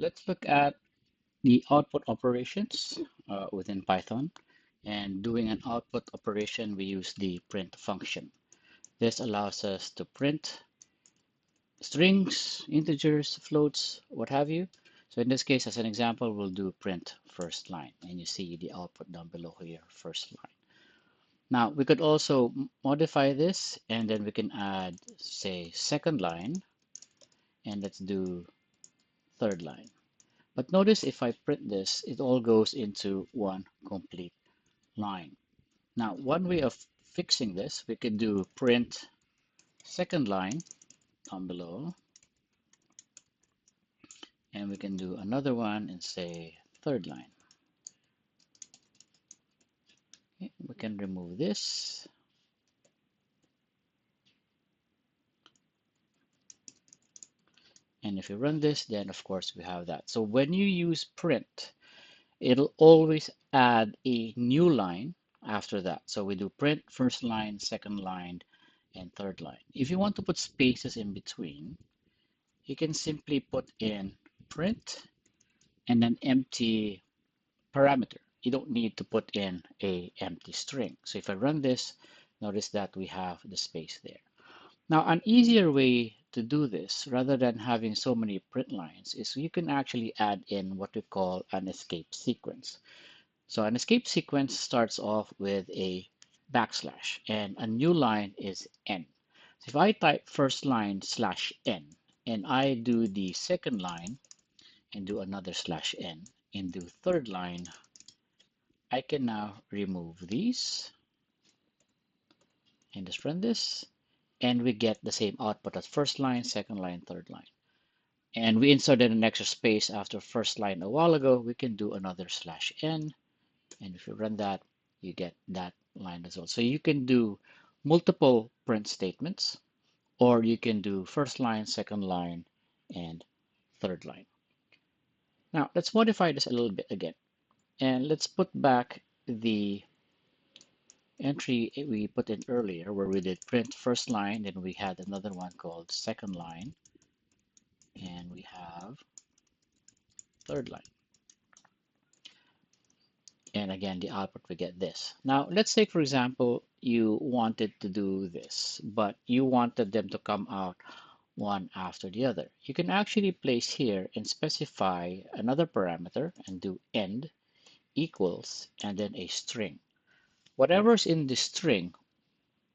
Let's look at the output operations within Python. And doing an output operation, we use the print function. This allows us to print strings, integers, floats, what have you. So in this case, as an example, we'll do print first line. And you see the output down below here, first line. Now, we could also modify this, and then we can add, say, second line, and let's do third line. But notice if I print this, it all goes into one complete line. Now, one way of fixing this, we could do print second line down below, and we can do another one and say third line. Okay, we can remove this. And if you run this, then of course we have that. So when you use print, it'll always add a new line after that. So we do print first line, second line, and third line. If you want to put spaces in between, you can simply put in print and an empty parameter. You don't need to put in a empty string. So if I run this, notice that we have the space there. Now, an easier way to do this, rather than having so many print lines, is you can actually add in what we call an escape sequence. So an escape sequence starts off with a backslash, and a new line is n. So if I type first line slash n, and I do the second line and do another slash n, and do third line, I can now remove these and just run this, and we get the same output as first line, second line, third line. And we inserted an extra space after first line a while ago. We can do another slash n, and if you run that, you get that line as well. So you can do multiple print statements, or you can do first line, second line, and third line. Now let's modify this a little bit again, and let's put back the entry we put in earlier where we did print first line, then we had another one called second line, and we have third line. And again, the output, we get this. Now, let's say, for example, you wanted to do this, but you wanted them to come out one after the other. You can actually place here and specify another parameter and do end equals and then a string. Whatever's in the string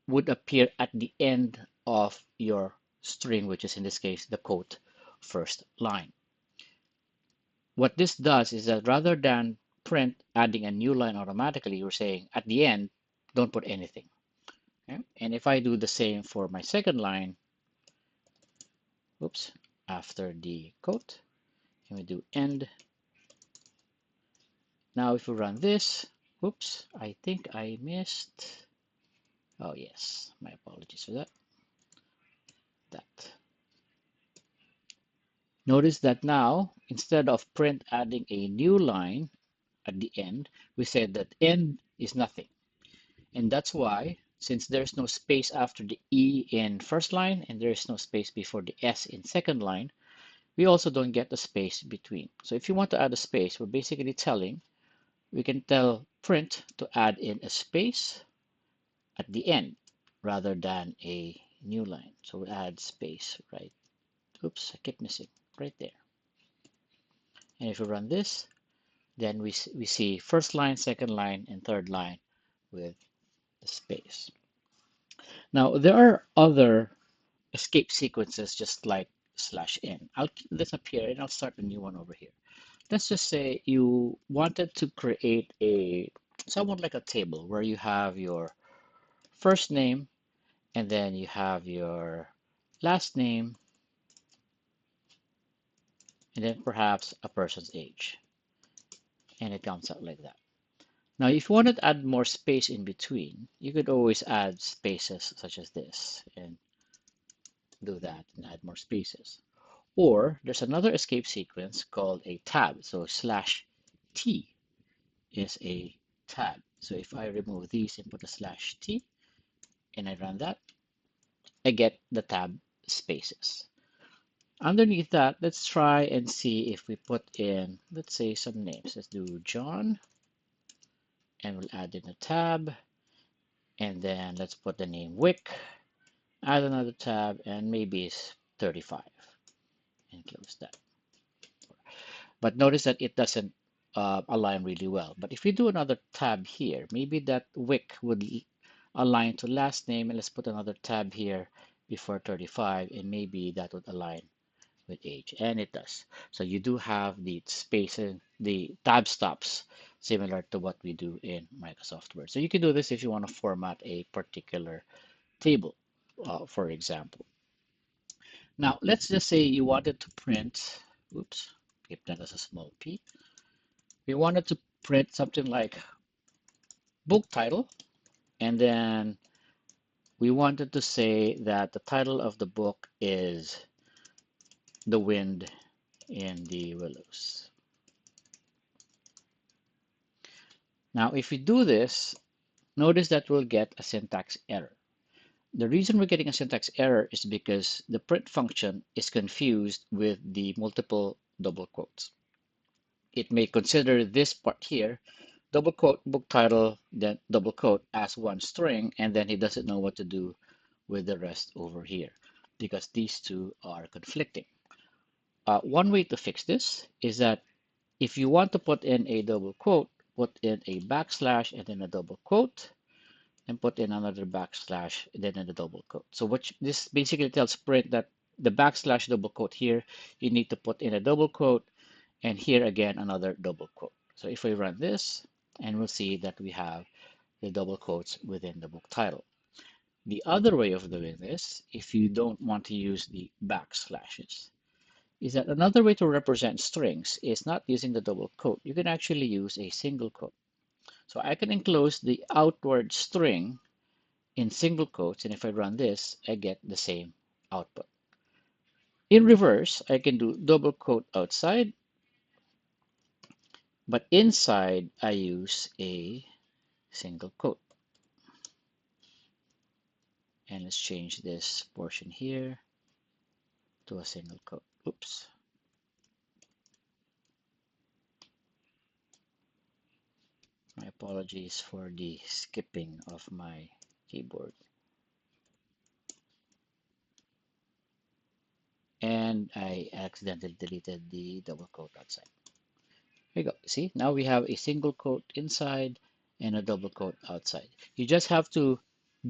would appear at the end of your string, which is in this case the quote first line. What this does is that rather than print adding a new line automatically, you're saying at the end, don't put anything. Okay? And if I do the same for my second line, oops, after the quote, and we do end. Now if we run this, oops, I think I missed. Oh yes, my apologies for that. Notice that now, instead of print adding a new line at the end, we said that end is nothing. And that's why, since there's no space after the E in first line and there is no space before the S in second line, we also don't get the space between. So if you want to add a space, we're basically telling, we can tell print to add in a space at the end rather than a new line. So we add space, right? Oops, I keep missing right there. And if we run this, then we see first line, second line, and third line with the space. Now, there are other escape sequences just like slash n. I'll keep this up here and I'll start a new one over here. Let's just say you wanted to create a somewhat like a table where you have your first name and then you have your last name and then perhaps a person's age. And it comes out like that. Now, if you wanted to add more space in between, you could always add spaces such as this and do that and add more spaces. Or there's another escape sequence called a tab. So slash T is a tab. So if I remove these and put a slash T and I run that, I get the tab spaces. Underneath that, let's try and see if we put in, let's say, some names. Let's do John, and we'll add in a tab, and then let's put the name Wick, add another tab, and maybe it's 35, and close that. But notice that it doesn't align really well. But if we do another tab here, maybe that Wick would align to last name, and let's put another tab here before 35, and maybe that would align with age, and it does. So you do have the spacing, the tab stops, similar to what we do in Microsoft Word. So you can do this if you want to format a particular table, for example. Now, let's just say you wanted to print, oops, keep that as a small p. We wanted to print something like book title, and then we wanted to say that the title of the book is The Wind in the Willows. Now, if we do this, notice that we'll get a syntax error. The reason we're getting a syntax error is because the print function is confused with the multiple double quotes. It may consider this part here, double quote book title, then double quote as one string, and then he doesn't know what to do with the rest over here because these two are conflicting. One way to fix this is that if you want to put in a double quote, put in a backslash and then a double quote, and put in another backslash, and then a double quote. So what this basically tells print that the backslash double quote here, you need to put in a double quote, and here again another double quote. So if we run this, and we'll see that we have the double quotes within the book title. The other way of doing this, if you don't want to use the backslashes, is that another way to represent strings is not using the double quote. You can actually use a single quote. So I can enclose the outward string in single quotes, and if I run this, I get the same output. In reverse, I can do double quote outside, but inside I use a single quote. And let's change this portion here to a single quote. Oops. My apologies for the skipping of my keyboard. And I accidentally deleted the double quote outside. Here you go. See, now we have a single quote inside and a double quote outside. You just have to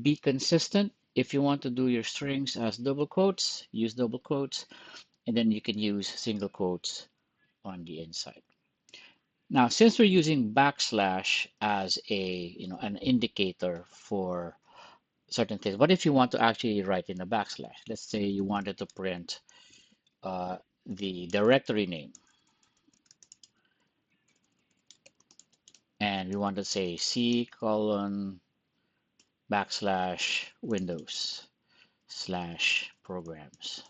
be consistent. If you want to do your strings as double quotes, use double quotes, and then you can use single quotes on the inside. Now, since we're using backslash as an indicator for certain things, what if you want to actually write in a backslash? Let's say you wanted to print the directory name, and we want to say C colon backslash Windows slash programs,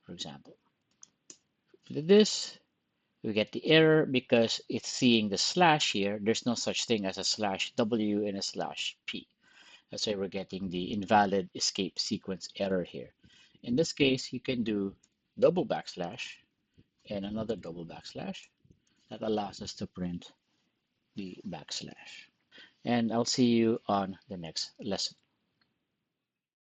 for example. With this, we get the error because it's seeing the slash here. There's no such thing as a slash W and a slash P. That's why we're getting the invalid escape sequence error here. In this case, you can do double backslash and another double backslash. That allows us to print the backslash. And I'll see you on the next lesson.